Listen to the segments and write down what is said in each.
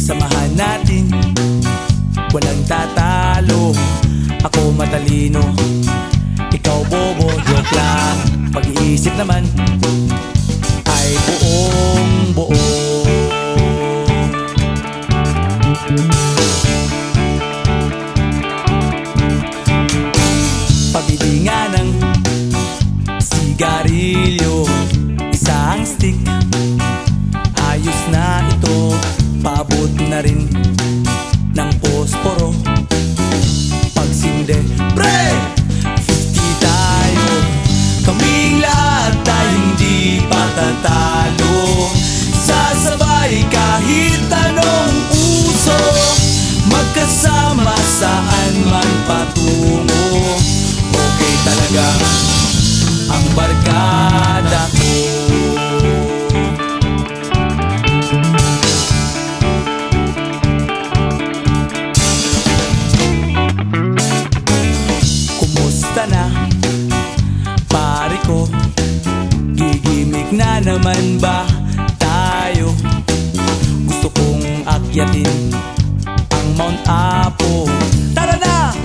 Samahan natin, walang tatalo. Ako matalino, ikaw bobo. Joke lang, pag-iisip naman ay buong buo. Pabili nga ng sigarilyo, isang stick, ayos na ito. Paabot na rin ng posporo. Pagsinde, pre! 50 tayo, kaming lahat tayo hindi patatalo. Sasabay kahit anong uso, magkasama saan man patungo. Okay talaga ang barkada ko. Na pare ko, gigimik na naman ba tayo? Gusto kong akyatin ang Mount Apo. Tara na!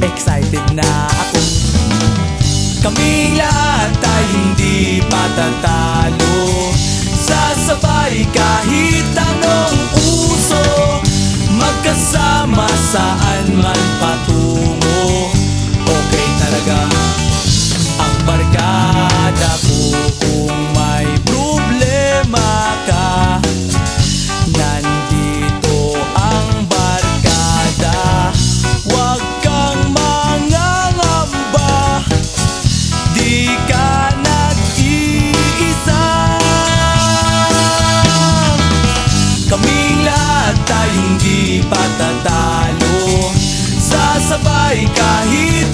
Excited na ako. Kaming lahat tayo hindi patatalo. Sasabay kahit anong uso, magkasama saan man patungo. Okay talaga ang barkada ko. Kung may problema ka, nandito ang barkada. Huwag kang mangangamba, di ka nag-iisa. Kaming lahat tayo hindi patatalo. Sasabay kahit